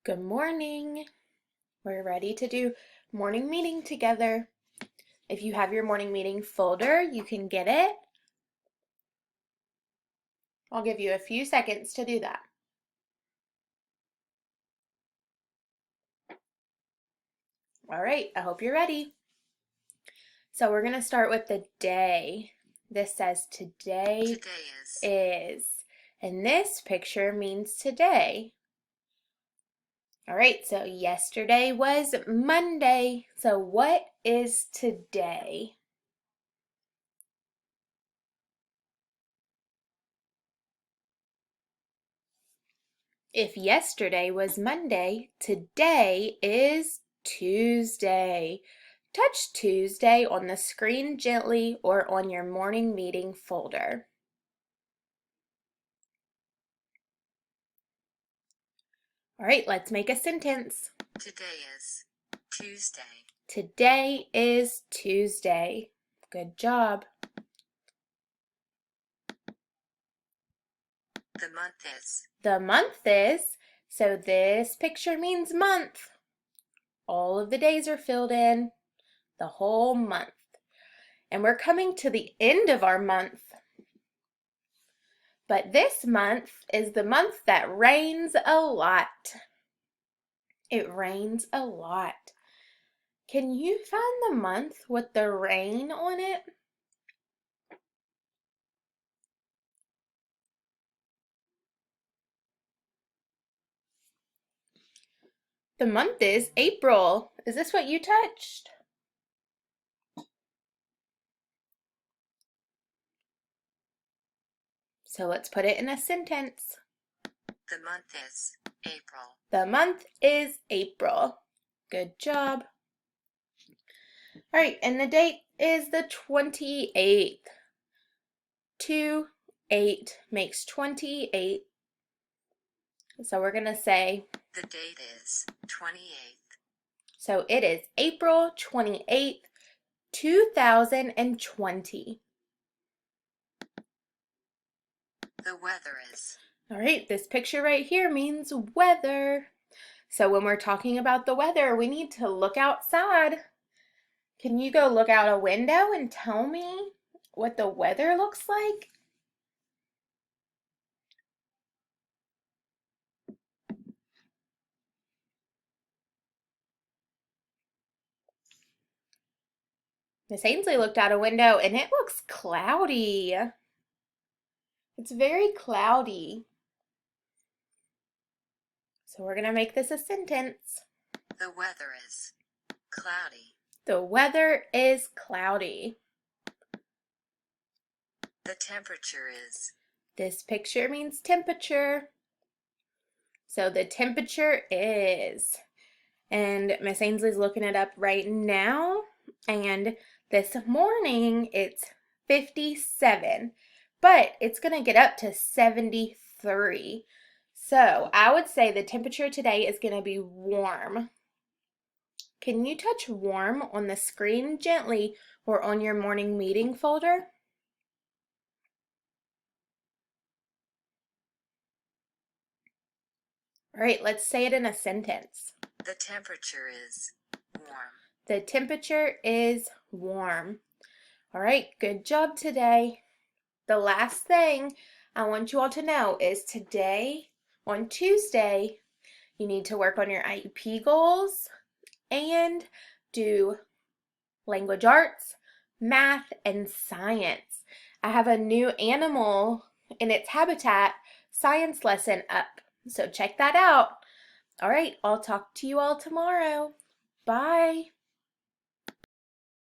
Good morning. We're ready to do morning meeting together. If you have your morning meeting folder, you can get it. I'll give you a few seconds to do that. All right, I hope you're ready. So we're going to start with the day. This says today is. And this picture means today. All right, so yesterday was Monday. So what is today? If yesterday was Monday, today is Tuesday. Touch Tuesday on the screen gently or on your morning meeting folder. All right, let's make a sentence. Today is Tuesday. Today is Tuesday. Good job. The month is. The month is, so this picture means month. All of the days are filled in, the whole month. And we're coming to the end of our month. But this month is the month that rains a lot. It rains a lot. Can you find the month with the rain on it? The month is April. Is this what you touched? So let's put it in a sentence. The month is April. The month is April. Good job. All right, and the date is the 28th. 2, 8 makes 28. So we're going to say, the date is 28th. So it is April 28th, 2020. The weather is. All right, this picture right here means weather. So when we're talking about the weather, we need to look outside. Can you go look out a window and tell me what the weather looks like? Miss Ainsley looked out a window and it looks cloudy. It's very cloudy. So we're going to make this a sentence. The weather is cloudy. The weather is cloudy. The temperature is. This picture means temperature. So the temperature is. And Miss Ainsley's looking it up right now. And this morning it's 57. But it's going to get up to 73. So I would say the temperature today is going to be warm. Can you touch warm on the screen gently or on your morning meeting folder? All right, let's say it in a sentence. The temperature is warm. The temperature is warm. All right, good job today. The last thing I want you all to know is today, on Tuesday, you need to work on your IEP goals and do language arts, math, and science. I have a new animal in its habitat science lesson up, so check that out. All right, I'll talk to you all tomorrow. Bye.